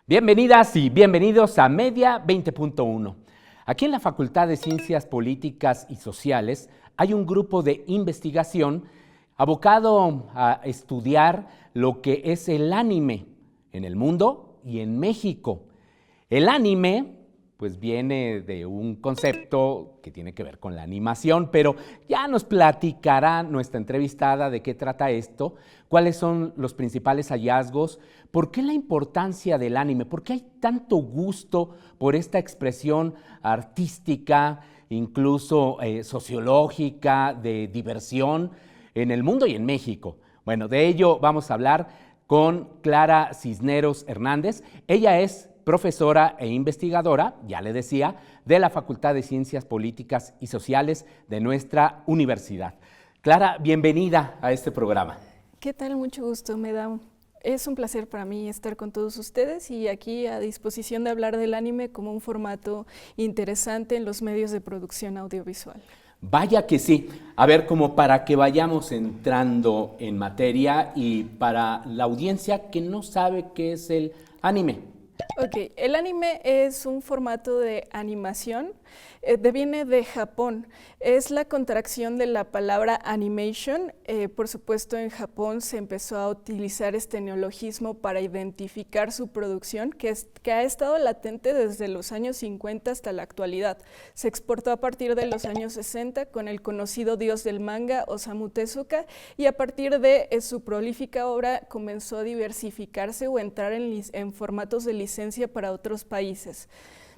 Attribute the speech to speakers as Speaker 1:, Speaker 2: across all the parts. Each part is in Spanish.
Speaker 1: Bienvenidas y bienvenidos a Media 20.1. Aquí en la Facultad de Ciencias Políticas y Sociales hay un grupo de investigación abocado a estudiar lo que es el anime en el mundo y en México. El anime, pues viene de un concepto que tiene que ver con la animación, pero ya nos platicará nuestra entrevistada de qué trata esto, cuáles son los principales hallazgos, por qué la importancia del anime, por qué hay tanto gusto por esta expresión artística, incluso sociológica, de diversión en el mundo y en México. Bueno, de ello vamos a hablar con Clara Cisneros Hernández. Ella es profesora e investigadora, ya le decía, de la Facultad de Ciencias Políticas y Sociales de nuestra universidad. Clara, bienvenida a este programa.
Speaker 2: ¿Qué tal? Mucho gusto, es un placer para mí estar con todos ustedes y aquí a disposición de hablar del anime como un formato interesante en los medios de producción audiovisual.
Speaker 1: Vaya que sí. A ver, como para que vayamos entrando en materia y para la audiencia que no sabe qué es el anime.
Speaker 2: Ok, el anime es un formato de animación, viene de Japón, es la contracción de la palabra animation. Por supuesto, en Japón se empezó a utilizar este neologismo para identificar su producción, que ha estado latente desde los años 50 hasta la actualidad. Se exportó a partir de los años 60 con el conocido dios del manga, Osamu Tezuka, y a partir de su prolífica obra comenzó a diversificarse o entrar en formatos de licencia para otros países.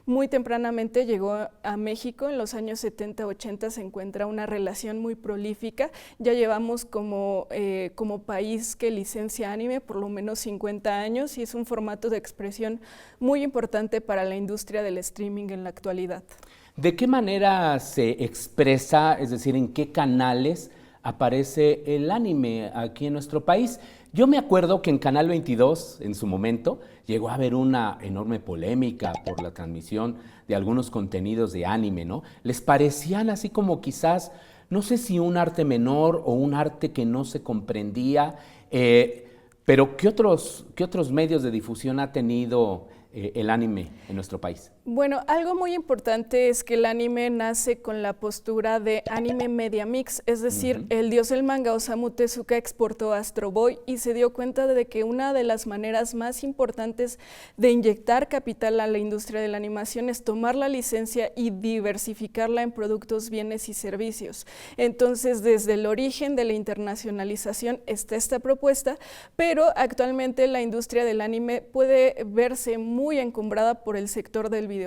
Speaker 2: Muy tempranamente llegó a México, en los años 70-80 se encuentra una relación muy prolífica. Ya llevamos como país que licencia anime por lo menos 50 años y es un formato de expresión muy importante para la industria del streaming en la actualidad.
Speaker 1: ¿De qué manera se expresa, es decir, en qué canales aparece el anime aquí en nuestro país? Yo me acuerdo que en Canal 22, en su momento, llegó a haber una enorme polémica por la transmisión de algunos contenidos de anime, ¿no? Les parecían así como quizás, no sé si un arte menor o un arte que no se comprendía, pero ¿qué otros medios de difusión ha tenido el anime en nuestro país?
Speaker 2: Bueno, algo muy importante es que el anime nace con la postura de anime media mix, es decir, el dios del manga Osamu Tezuka exportó Astro Boy y se dio cuenta de que una de las maneras más importantes de inyectar capital a la industria de la animación es tomar la licencia y diversificarla en productos, bienes y servicios. Entonces, desde el origen de la internacionalización está esta propuesta, pero actualmente la industria del anime puede verse muy encumbrada por el sector del videojuego.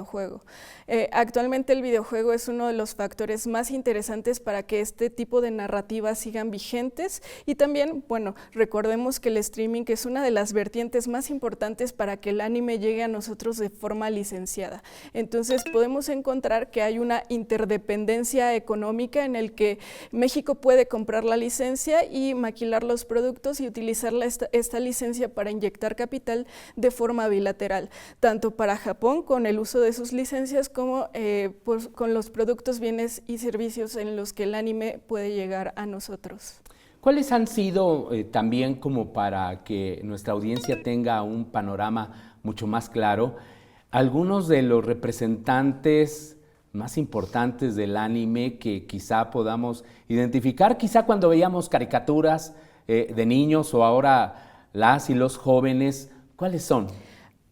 Speaker 2: Actualmente el videojuego es uno de los factores más interesantes para que este tipo de narrativas sigan vigentes y también, bueno, recordemos que el streaming es una de las vertientes más importantes para que el anime llegue a nosotros de forma licenciada. Entonces podemos encontrar que hay una interdependencia económica en el que México puede comprar la licencia y maquilar los productos y utilizar esta licencia para inyectar capital de forma bilateral, tanto para Japón con el uso de sus licencias como pues, con los productos, bienes y servicios en los que el anime puede llegar a nosotros.
Speaker 1: ¿Cuáles han sido también, como para que nuestra audiencia tenga un panorama mucho más claro, algunos de los representantes más importantes del anime que quizá podamos identificar, quizá cuando veíamos caricaturas de niños o ahora las y los jóvenes, ¿cuáles son?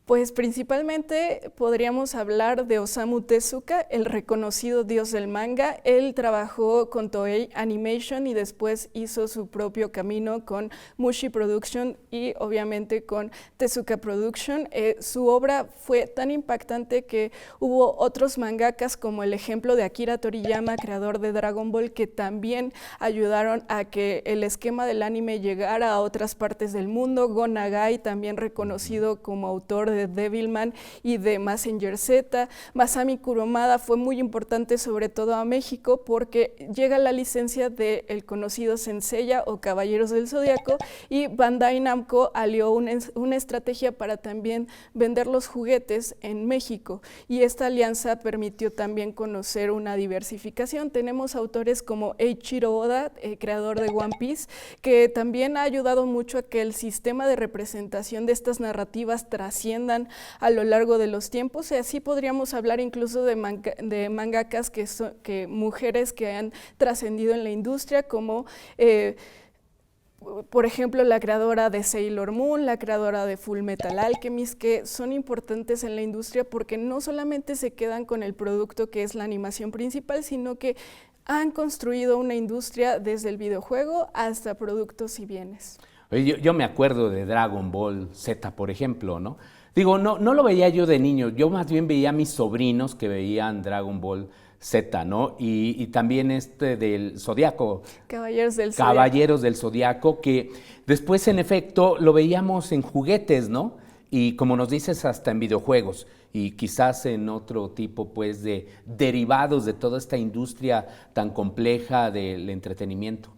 Speaker 2: Pues principalmente podríamos hablar de Osamu Tezuka, el reconocido dios del manga. Él trabajó con Toei Animation y después hizo su propio camino con Mushi Production y obviamente con Tezuka Production. Su obra fue tan impactante que hubo otros mangakas como el ejemplo de Akira Toriyama, creador de Dragon Ball, que también ayudaron a que el esquema del anime llegara a otras partes del mundo. Go Nagai, también reconocido como autor de de Devilman y de Mazinger Z. Masami Kurumada fue muy importante sobre todo a México porque llega la licencia del conocido Saint Seiya o Caballeros del Zodiaco, y Bandai Namco alió una estrategia para también vender los juguetes en México, y esta alianza permitió también conocer una diversificación. Tenemos autores como Eiichiro Oda, creador de One Piece, que también ha ayudado mucho a que el sistema de representación de estas narrativas trasciendan a lo largo de los tiempos, y así podríamos hablar incluso de mangakas que mujeres que han trascendido en la industria, como por ejemplo la creadora de Sailor Moon, la creadora de Full Metal Alchemist, que son importantes en la industria porque no solamente se quedan con el producto que es la animación principal, sino que han construido una industria desde el videojuego hasta productos y bienes.
Speaker 1: Oye, yo me acuerdo de Dragon Ball Z, por ejemplo, ¿no? Digo, no lo veía yo de niño, yo más bien veía a mis sobrinos que veían Dragon Ball Z, ¿no? Y también del Zodiaco.
Speaker 2: Caballeros del Zodiaco.
Speaker 1: Caballeros del Zodiaco, que después en efecto lo veíamos en juguetes, ¿no? Y como nos dices, hasta en videojuegos y quizás en otro tipo pues de derivados de toda esta industria tan compleja del entretenimiento.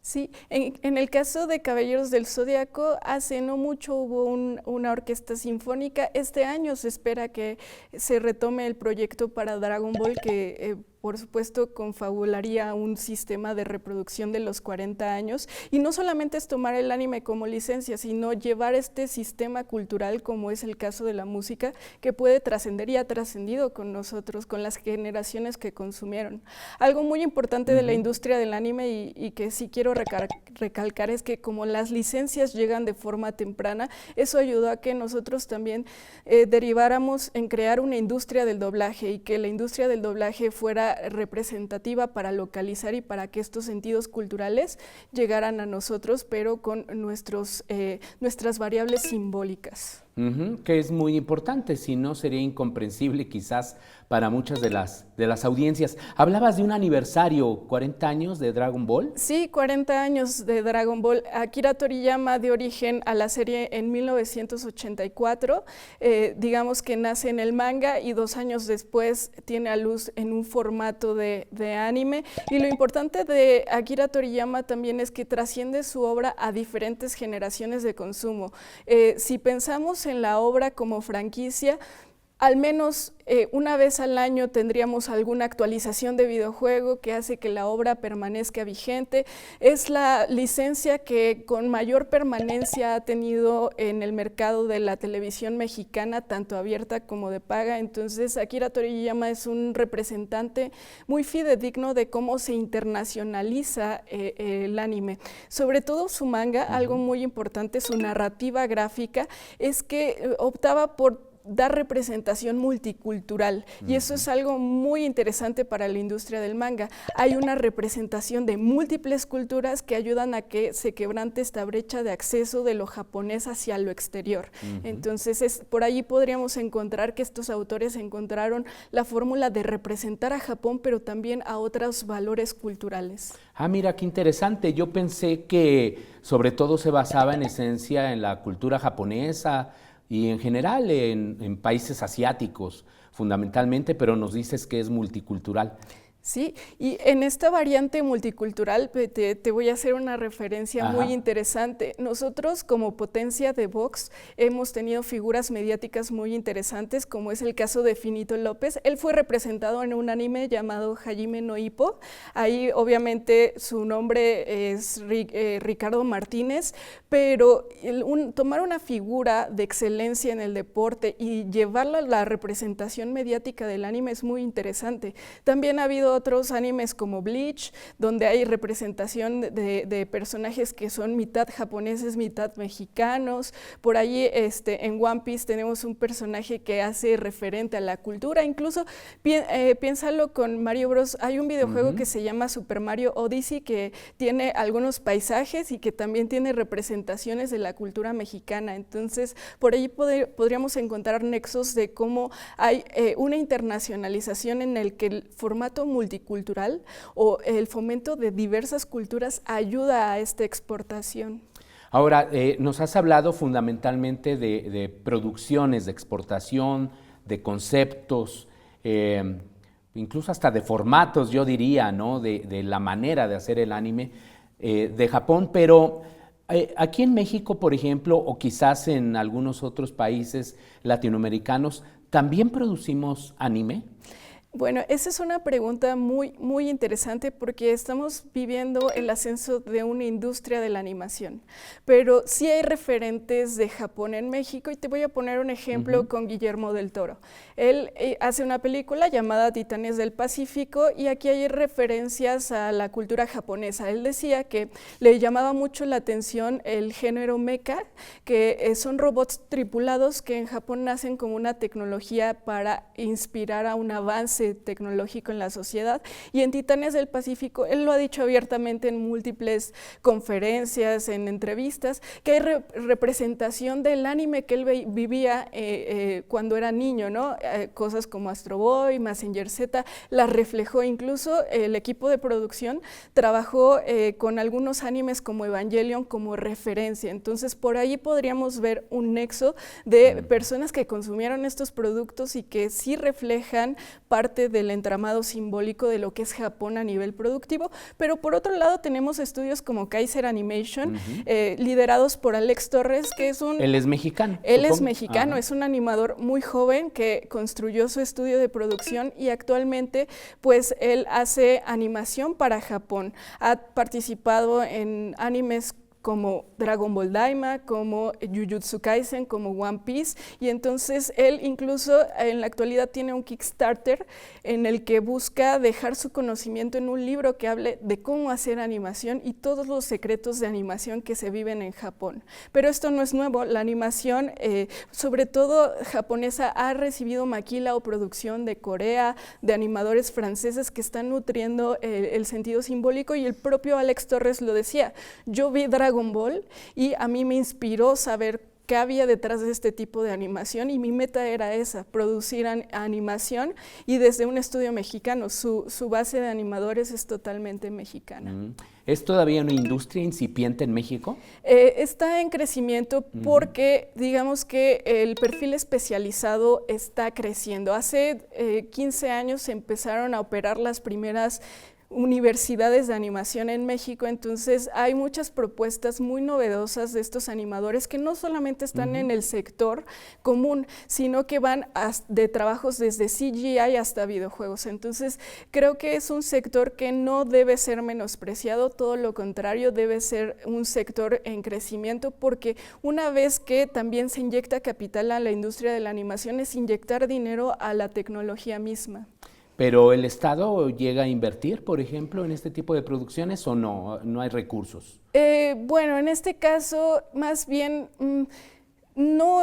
Speaker 2: Sí, en el caso de Caballeros del Zodiaco, hace no mucho hubo una orquesta sinfónica. Este año se espera que se retome el proyecto para Dragon Ball, que por supuesto confabularía un sistema de reproducción de los 40 años, y no solamente es tomar el anime como licencia, sino llevar este sistema cultural, como es el caso de la música, que puede trascender y ha trascendido con nosotros, con las generaciones que consumieron. Algo muy importante de la industria del anime y que sí quiero recalcar es que como las licencias llegan de forma temprana, eso ayudó a que nosotros también deriváramos en crear una industria del doblaje, y que la industria del doblaje fuera representativa para localizar y para que estos sentidos culturales llegaran a nosotros, pero con nuestras variables simbólicas.
Speaker 1: Que es muy importante, si no sería incomprensible quizás para muchas de las audiencias. Hablabas de un aniversario, 40 años de Dragon Ball.
Speaker 2: Sí, 40 años de Dragon Ball. Akira Toriyama dio origen a la serie en 1984, digamos que nace en el manga y 2 años después tiene a luz en un formato de anime, y lo importante de Akira Toriyama también es que trasciende su obra a diferentes generaciones de consumo. Si pensamos en la obra como franquicia, al menos una vez al año tendríamos alguna actualización de videojuego que hace que la obra permanezca vigente. Es la licencia que con mayor permanencia ha tenido en el mercado de la televisión mexicana, tanto abierta como de paga. Entonces Akira Toriyama es un representante muy fidedigno de cómo se internacionaliza el anime. Sobre todo su manga, algo muy importante, su narrativa gráfica, es que optaba por dar representación multicultural, y eso es algo muy interesante para la industria del manga. Hay una representación de múltiples culturas que ayudan a que se quebrante esta brecha de acceso de lo japonés hacia lo exterior. Entonces por ahí podríamos encontrar que estos autores encontraron la fórmula de representar a Japón, pero también a otros valores culturales.
Speaker 1: Ah, mira, qué interesante. Yo pensé que sobre todo se basaba en esencia en la cultura japonesa y en general en países asiáticos fundamentalmente, pero nos dices que es multicultural.
Speaker 2: Sí, y en esta variante multicultural te voy a hacer una referencia muy interesante. Nosotros como potencia de Vox hemos tenido figuras mediáticas muy interesantes, como es el caso de Finito López. Él fue representado en un anime llamado Hajime no Ippo. Ahí obviamente su nombre es Ricardo Martínez, pero tomar una figura de excelencia en el deporte y llevarla a la representación mediática del anime es muy interesante. También ha habido otros animes como Bleach, donde hay representación de personajes que son mitad japoneses, mitad mexicanos. Por ahí en One Piece tenemos un personaje que hace referente a la cultura. Incluso piénsalo con Mario Bros. Hay un videojuego que se llama Super Mario Odyssey, que tiene algunos paisajes y que también tiene representaciones de la cultura mexicana. Entonces, por ahí podríamos encontrar nexos de cómo hay una internacionalización en el que el formato multicultural o el fomento de diversas culturas ayuda a esta exportación.
Speaker 1: Ahora, nos has hablado fundamentalmente de producciones, de exportación, de conceptos, incluso hasta de formatos, yo diría, ¿no? De la manera de hacer el anime de Japón, pero aquí en México, por ejemplo, o quizás en algunos otros países latinoamericanos, ¿también producimos anime?
Speaker 2: Bueno, esa es una pregunta muy interesante porque estamos viviendo el ascenso de una industria de la animación, pero sí hay referentes de Japón en México y te voy a poner un ejemplo con Guillermo del Toro. Él hace una película llamada Titanes del Pacífico y aquí hay referencias a la cultura japonesa. Él decía que le llamaba mucho la atención el género mecha, que son robots tripulados que en Japón nacen como una tecnología para inspirar a un avance tecnológico en la sociedad, y en Titanes del Pacífico él lo ha dicho abiertamente en múltiples conferencias, en entrevistas, que hay representación del anime que él vivía cuando era niño, ¿no? Cosas como Astro Boy, Mazinger Z, las reflejó. Incluso el equipo de producción trabajó con algunos animes como Evangelion como referencia. Entonces por ahí podríamos ver un nexo de personas que consumieron estos productos y que sí reflejan parte del entramado simbólico de lo que es Japón a nivel productivo, pero por otro lado tenemos estudios como Kaiser Animation, liderados por Alex Torres, que es un...
Speaker 1: Él es mexicano.
Speaker 2: Él es mexicano, es un animador muy joven que construyó su estudio de producción y actualmente pues él hace animación para Japón. Ha participado en animes como Dragon Ball Daima, como Jujutsu Kaisen, como One Piece, y entonces él incluso en la actualidad tiene un Kickstarter en el que busca dejar su conocimiento en un libro que hable de cómo hacer animación y todos los secretos de animación que se viven en Japón. Pero esto no es nuevo, la animación, sobre todo japonesa, ha recibido maquila o producción de Corea, de animadores franceses que están nutriendo el sentido simbólico, y el propio Alex Torres lo decía, yo vi Dragon Ball y a mí me inspiró saber qué había detrás de este tipo de animación y mi meta era esa, producir animación, y desde un estudio mexicano, su base de animadores es totalmente mexicana.
Speaker 1: ¿Es todavía una industria incipiente en México?
Speaker 2: Está en crecimiento porque digamos que el perfil especializado está creciendo. Hace 15 años se empezaron a operar las primeras universidades de animación en México, entonces hay muchas propuestas muy novedosas de estos animadores que no solamente están en el sector común, sino que van de trabajos desde CGI hasta videojuegos. Entonces creo que es un sector que no debe ser menospreciado, todo lo contrario, debe ser un sector en crecimiento, porque una vez que también se inyecta capital a la industria de la animación es inyectar dinero a la tecnología misma.
Speaker 1: ¿Pero el Estado llega a invertir, por ejemplo, en este tipo de producciones o no hay recursos?
Speaker 2: Bueno, en este caso, más bien, no...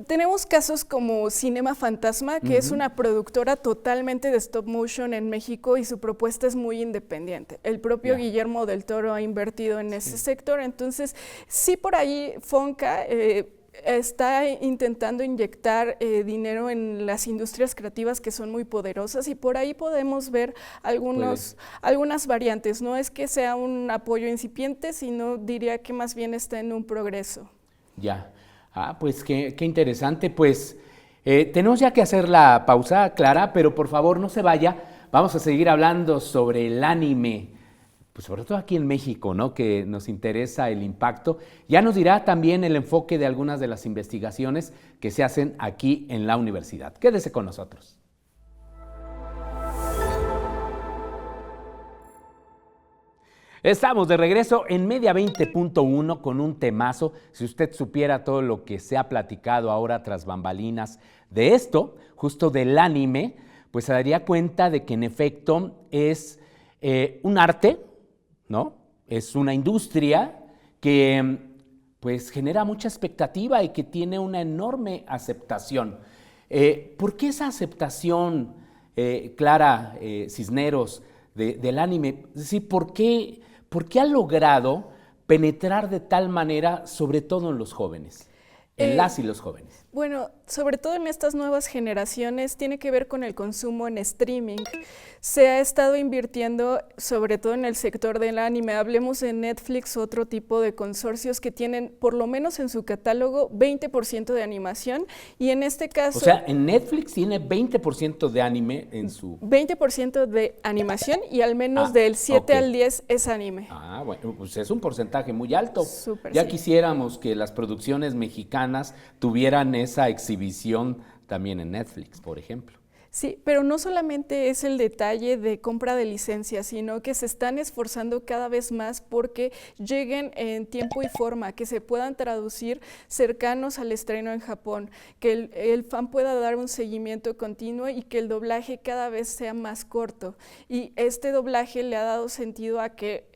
Speaker 2: Tenemos casos como Cinema Fantasma, que es una productora totalmente de stop motion en México y su propuesta es muy independiente. El propio Guillermo del Toro ha invertido en ese sector, entonces sí por ahí Fonca está intentando inyectar dinero en las industrias creativas que son muy poderosas, y por ahí podemos ver algunas variantes. No es que sea un apoyo incipiente, sino diría que más bien está en un progreso.
Speaker 1: Ya. Pues qué interesante. Pues tenemos ya que hacer la pausa, Clara, pero por favor no se vaya. Vamos a seguir hablando sobre el anime, pues sobre todo aquí en México, ¿no? Que nos interesa el impacto. Ya nos dirá también el enfoque de algunas de las investigaciones que se hacen aquí en la universidad. Quédese con nosotros. Estamos de regreso en Media 20.1 con un temazo. Si usted supiera todo lo que se ha platicado ahora tras bambalinas de esto, justo del anime, pues se daría cuenta de que en efecto es un arte, ¿no? Es una industria que pues genera mucha expectativa y que tiene una enorme aceptación. ¿Por qué esa aceptación, Clara Cisneros, del anime? Es decir, ¿por qué ha logrado penetrar de tal manera, sobre todo en los jóvenes, en las y los jóvenes?
Speaker 2: Bueno, sobre todo en estas nuevas generaciones tiene que ver con el consumo en streaming. Se ha estado invirtiendo sobre todo en el sector del anime. Hablemos de Netflix, otro tipo de consorcios que tienen por lo menos en su catálogo 20% de animación y en este caso...
Speaker 1: O sea, en Netflix tiene 20% de anime en su...
Speaker 2: 20% de animación y al menos del 7 al 10 es anime.
Speaker 1: Ah, bueno, pues es un porcentaje muy alto.
Speaker 2: Súper,
Speaker 1: ya
Speaker 2: sí.
Speaker 1: quisiéramos que las producciones mexicanas tuvieran esa exhibición también en Netflix, por ejemplo.
Speaker 2: Sí, pero no solamente es el detalle de compra de licencias, sino que se están esforzando cada vez más porque lleguen en tiempo y forma, que se puedan traducir cercanos al estreno en Japón, que el fan pueda dar un seguimiento continuo y que el doblaje cada vez sea más corto. Y este doblaje le ha dado sentido a que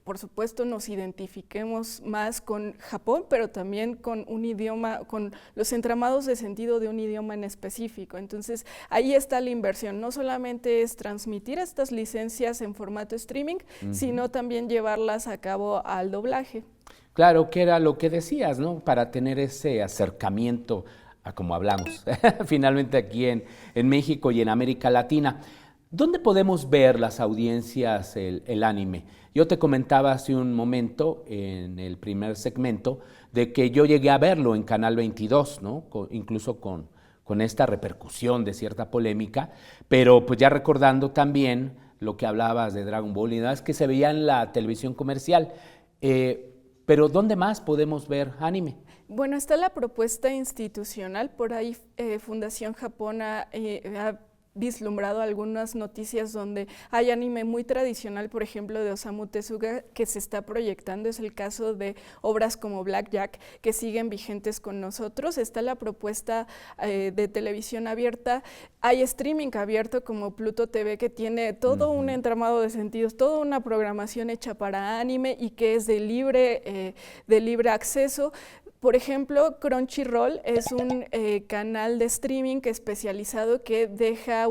Speaker 2: por supuesto nos identifiquemos más con Japón, pero también con un idioma, con los entramados de sentido de un idioma en específico. Entonces ahí está la inversión, no solamente es transmitir estas licencias en formato streaming, sino también llevarlas a cabo al doblaje.
Speaker 1: Claro, que era lo que decías, ¿no? Para tener ese acercamiento a como hablamos, finalmente aquí en México y en América Latina. ¿Dónde podemos ver las audiencias el anime? Yo te comentaba hace un momento, en el primer segmento, de que yo llegué a verlo en Canal 22, ¿no? Incluso con esta repercusión de cierta polémica, pero pues ya recordando también lo que hablabas de Dragon Ball, y nada, es que se veía en la televisión comercial. Pero ¿dónde más podemos ver anime?
Speaker 2: Bueno, está la propuesta institucional, por ahí Fundación Japón ha vislumbrado algunas noticias donde hay anime muy tradicional, por ejemplo, de Osamu Tezuka, que se está proyectando. Es el caso de obras como Black Jack, que siguen vigentes con nosotros. Está la propuesta de televisión abierta. Hay streaming abierto como Pluto TV, que tiene todo un entramado de sentidos, toda una programación hecha para anime y que es de libre acceso. Por ejemplo, Crunchyroll es un canal de streaming especializado que deja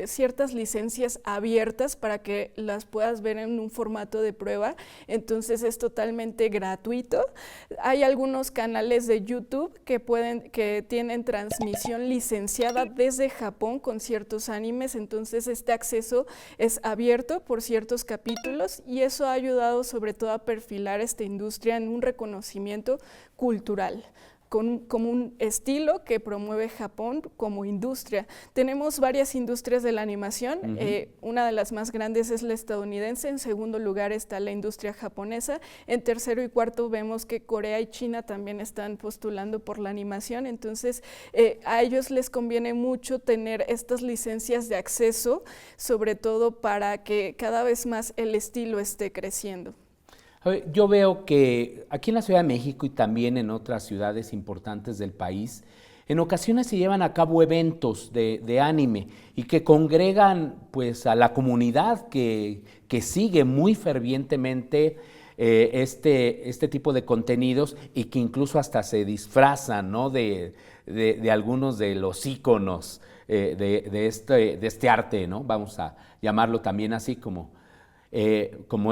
Speaker 2: ciertas licencias abiertas para que las puedas ver en un formato de prueba, entonces es totalmente gratuito. Hay algunos canales de YouTube que tienen transmisión licenciada desde Japón con ciertos animes, entonces este acceso es abierto por ciertos capítulos y eso ha ayudado sobre todo a perfilar esta industria en un reconocimiento cultural, como un estilo que promueve Japón como industria. Tenemos varias industrias de la animación, una de las más grandes es la estadounidense, en segundo lugar está la industria japonesa, en tercero y cuarto vemos que Corea y China también están postulando por la animación, entonces a ellos les conviene mucho tener estas licencias de acceso, sobre todo para que cada vez más el estilo esté creciendo.
Speaker 1: Yo veo que aquí en la Ciudad de México y también en otras ciudades importantes del país, en ocasiones se llevan a cabo eventos de anime y que congregan pues a la comunidad que sigue muy fervientemente este tipo de contenidos y que incluso hasta se disfrazan, ¿no? de algunos de los íconos de este arte, ¿no? Vamos a llamarlo también así como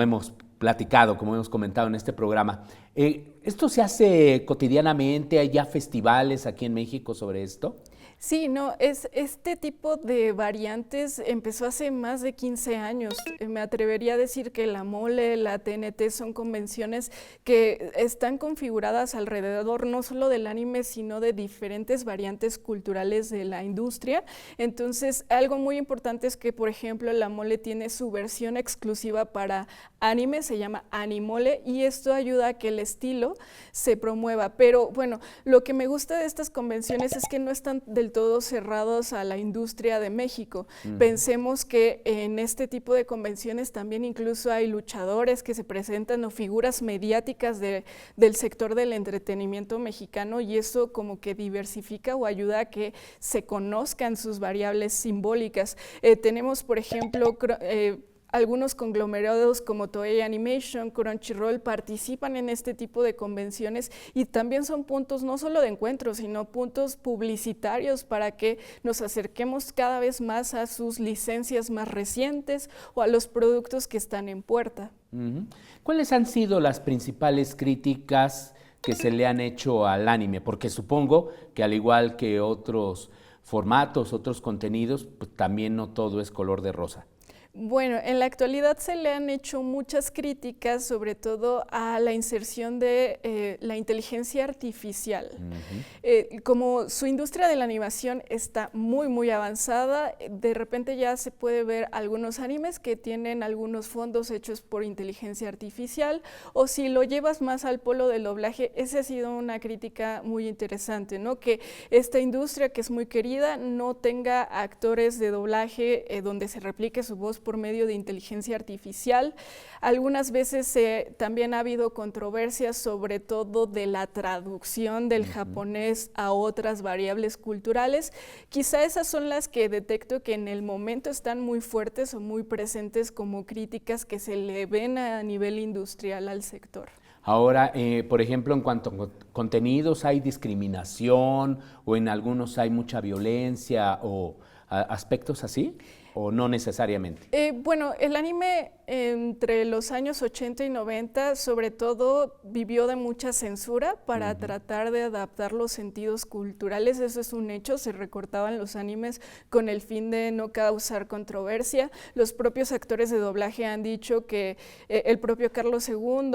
Speaker 1: hemos platicado, como hemos comentado en este programa. ¿Esto se hace cotidianamente? ¿Hay ya festivales aquí en México sobre esto?
Speaker 2: Sí, no, este tipo de variantes empezó hace más de 15 años. Me atrevería a decir que la Mole, la TNT son convenciones que están configuradas alrededor no solo del anime, sino de diferentes variantes culturales de la industria. Entonces, algo muy importante es que, por ejemplo, la Mole tiene su versión exclusiva para anime, se llama Animole, y esto ayuda a que el estilo se promueva. Pero bueno, lo que me gusta de estas convenciones es que no están del todo cerrados a la industria de México. Pensemos que en este tipo de convenciones también incluso hay luchadores que se presentan o figuras mediáticas del sector del entretenimiento mexicano y eso como que diversifica o ayuda a que se conozcan sus variables simbólicas. Tenemos, por ejemplo, algunos conglomerados como Toei Animation, Crunchyroll participan en este tipo de convenciones y también son puntos no solo de encuentro, sino puntos publicitarios para que nos acerquemos cada vez más a sus licencias más recientes o a los productos que están en puerta.
Speaker 1: ¿Cuáles han sido las principales críticas que se le han hecho al anime? Porque supongo que al igual que otros formatos, otros contenidos, pues también no todo es color de rosa.
Speaker 2: Bueno, en la actualidad se le han hecho muchas críticas, sobre todo a la inserción de la inteligencia artificial. Como su industria de la animación está muy avanzada, de repente ya se puede ver algunos animes que tienen algunos fondos hechos por inteligencia artificial, o si lo llevas más al polo del doblaje, esa ha sido una crítica muy interesante, ¿no? Que esta industria, que es muy querida, no tenga actores de doblaje donde se replique su voz por medio de inteligencia artificial. Algunas veces también ha habido controversias, sobre todo de la traducción del japonés a otras variables culturales. Quizá esas son las que detecto que en el momento están muy fuertes o muy presentes como críticas que se le ven a nivel industrial al sector.
Speaker 1: Ahora, por ejemplo, en cuanto a contenidos, ¿hay discriminación o en algunos hay mucha violencia o aspectos así? ¿O no necesariamente?
Speaker 2: Bueno, el anime entre los años 80 y 90 sobre todo vivió de mucha censura para tratar de adaptar los sentidos culturales, eso es un hecho, se recortaban los animes con el fin de no causar controversia. Los propios actores de doblaje han dicho que, el propio Carlos II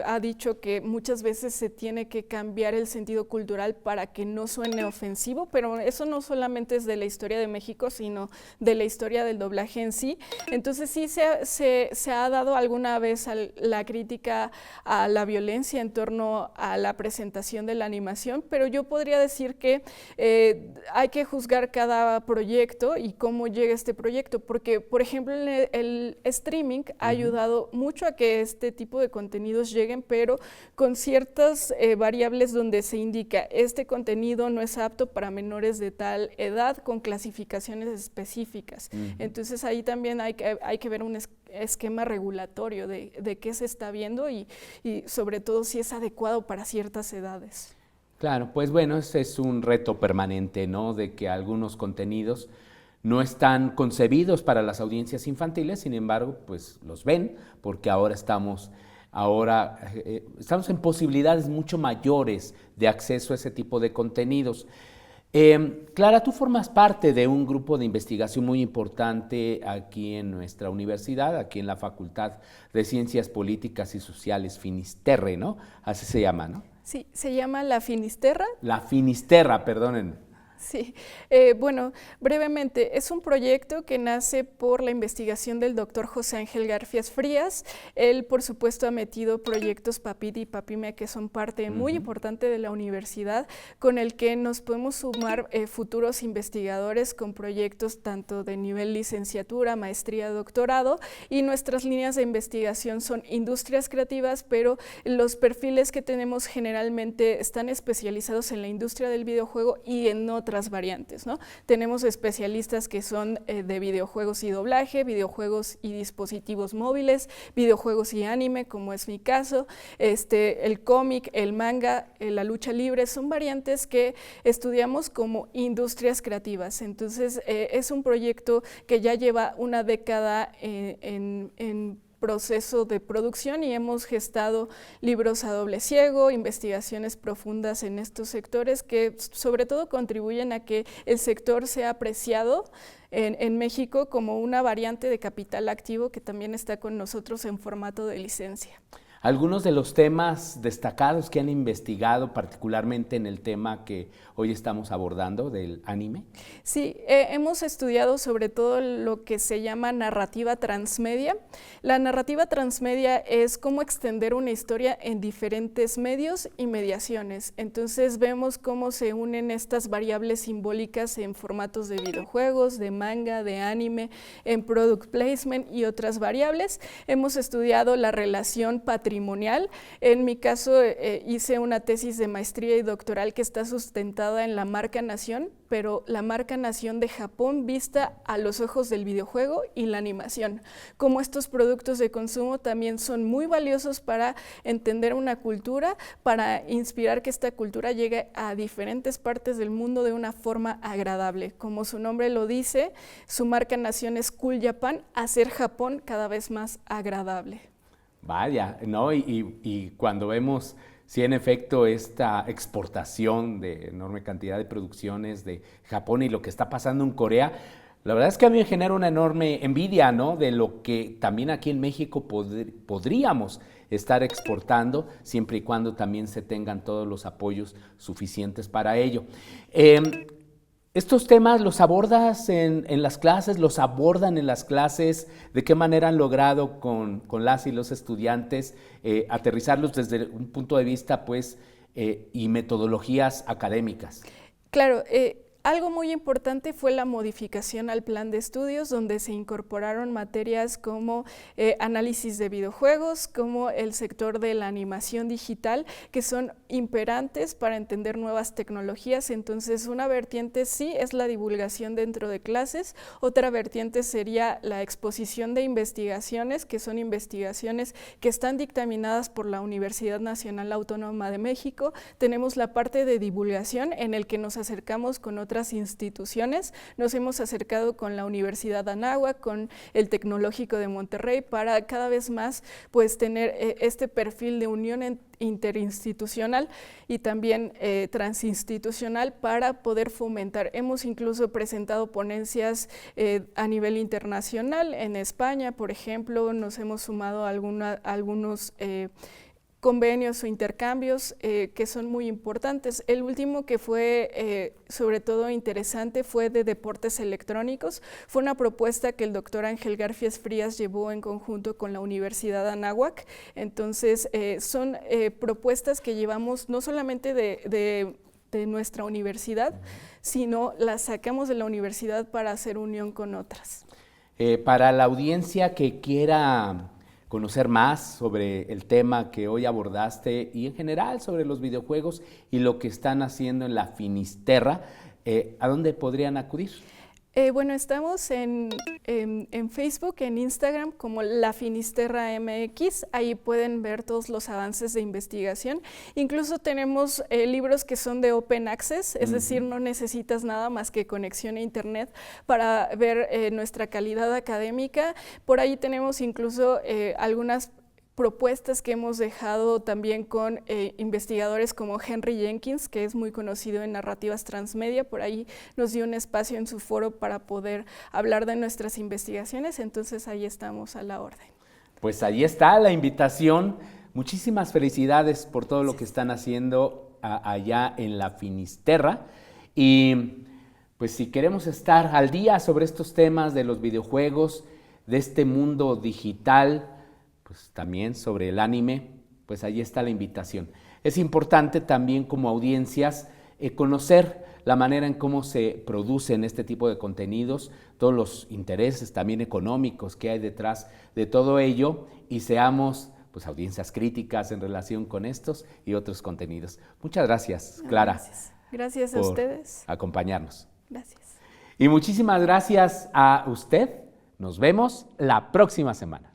Speaker 2: ha dicho que muchas veces se tiene que cambiar el sentido cultural para que no suene ofensivo, pero eso no solamente es de la historia de México, sino de la historia del doblaje en sí. Entonces sí se ha dado alguna vez la crítica a la violencia en torno a la presentación de la animación, pero yo podría decir que hay que juzgar cada proyecto y cómo llega este proyecto, porque por ejemplo el streaming ha ayudado mucho a que este tipo de contenidos lleguen, pero con ciertas variables donde se indica este contenido no es apto para menores de tal edad, con clasificaciones específicas. Entonces ahí también hay que ver un esquema regulatorio de qué se está viendo y sobre todo si es adecuado para ciertas edades.
Speaker 1: Claro, pues bueno, ese es un reto permanente, ¿no? De que algunos contenidos no están concebidos para las audiencias infantiles, sin embargo, pues los ven, porque ahora estamos en posibilidades mucho mayores de acceso a ese tipo de contenidos. Clara, tú formas parte de un grupo de investigación muy importante aquí en nuestra universidad, aquí en la Facultad de Ciencias Políticas y Sociales, Finisterre, ¿no? Así se llama, ¿no?
Speaker 2: Sí, se llama la Finisterra.
Speaker 1: La Finisterra, perdonen.
Speaker 2: Sí, bueno, brevemente, es un proyecto que nace por la investigación del doctor José Ángel Garfias Frías. Él, por supuesto, ha metido proyectos PAPID y PAPIME, que son parte muy importante de la universidad, con el que nos podemos sumar futuros investigadores con proyectos tanto de nivel licenciatura, maestría, doctorado, y nuestras líneas de investigación son industrias creativas, pero los perfiles que tenemos generalmente están especializados en la industria del videojuego y en otras variantes, ¿no? Tenemos especialistas que son de videojuegos y doblaje, videojuegos y dispositivos móviles, videojuegos y anime, como es mi caso, el cómic, el manga, la lucha libre, son variantes que estudiamos como industrias creativas. Entonces, es un proyecto que ya lleva una década en proceso de producción y hemos gestado libros a doble ciego, investigaciones profundas en estos sectores que sobre todo contribuyen a que el sector sea apreciado en México como una variante de capital activo que también está con nosotros en formato de licencia.
Speaker 1: Algunos de los temas destacados que han investigado, particularmente en el tema que hoy estamos abordando, del anime.
Speaker 2: Sí, hemos estudiado sobre todo lo que se llama narrativa transmedia. La narrativa transmedia es cómo extender una historia en diferentes medios y mediaciones. Entonces vemos cómo se unen estas variables simbólicas en formatos de videojuegos, de manga, de anime, en product placement y otras variables. Hemos estudiado la relación patrimonial. En mi caso hice una tesis de maestría y doctoral que está sustentada en la marca Nación, pero la marca Nación de Japón vista a los ojos del videojuego y la animación. Como estos productos de consumo también son muy valiosos para entender una cultura, para inspirar que esta cultura llegue a diferentes partes del mundo de una forma agradable. Como su nombre lo dice, su marca Nación es Cool Japan, hacer Japón cada vez más agradable.
Speaker 1: Vaya, ¿no? Y cuando vemos si en efecto esta exportación de enorme cantidad de producciones de Japón y lo que está pasando en Corea, la verdad es que a mí me genera una enorme envidia, ¿no?, de lo que también aquí en México podríamos estar exportando, siempre y cuando también se tengan todos los apoyos suficientes para ello. ¿Estos temas los abordas en las clases? ¿Los abordan en las clases? ¿De qué manera han logrado con las y los estudiantes aterrizarlos desde un punto de vista, pues, y metodologías académicas?
Speaker 2: Claro, algo muy importante fue la modificación al plan de estudios, donde se incorporaron materias como análisis de videojuegos, como el sector de la animación digital, que son imperantes para entender nuevas tecnologías. Entonces, una vertiente sí es la divulgación dentro de clases, otra vertiente sería la exposición de investigaciones, que son investigaciones que están dictaminadas por la Universidad Nacional Autónoma de México. Tenemos la parte de divulgación, en el que nos acercamos con otras instituciones. Nos hemos acercado con la Universidad Anáhuac, con el Tecnológico de Monterrey, para cada vez más, pues, tener este perfil de unión interinstitucional y también transinstitucional para poder fomentar. Hemos incluso presentado ponencias a nivel internacional. En España, por ejemplo, nos hemos sumado a algunos convenios o intercambios que son muy importantes. El último, que fue sobre todo interesante, fue de deportes electrónicos. Fue una propuesta que el doctor Ángel Garfias Frías llevó en conjunto con la Universidad Anáhuac. Entonces, son propuestas que llevamos no solamente de nuestra universidad, sino las sacamos de la universidad para hacer unión con otras.
Speaker 1: Para la audiencia que quiera conocer más sobre el tema que hoy abordaste y en general sobre los videojuegos y lo que están haciendo en la Finisterra, ¿a dónde podrían acudir?
Speaker 2: Bueno, estamos en Facebook, en Instagram, como La Finisterra MX. Ahí pueden ver todos los avances de investigación. Incluso tenemos libros que son de Open Access, es decir, no necesitas nada más que conexión a Internet para ver nuestra calidad académica. Por ahí tenemos incluso algunas propuestas que hemos dejado también con investigadores como Henry Jenkins, que es muy conocido en narrativas transmedia. Por ahí nos dio un espacio en su foro para poder hablar de nuestras investigaciones, entonces ahí estamos a la orden.
Speaker 1: Pues ahí está la invitación. Muchísimas felicidades por todo lo que están haciendo allá en la Finisterra. Y pues si queremos estar al día sobre estos temas de los videojuegos, de este mundo digital, pues también sobre el anime, pues ahí está la invitación. Es importante también como audiencias conocer la manera en cómo se producen este tipo de contenidos, todos los intereses también económicos que hay detrás de todo ello, y seamos, pues, audiencias críticas en relación con estos y otros contenidos. Muchas gracias, Clara.
Speaker 2: Gracias a ustedes.
Speaker 1: Acompañarnos.
Speaker 2: Gracias.
Speaker 1: Y muchísimas gracias a usted. Nos vemos la próxima semana.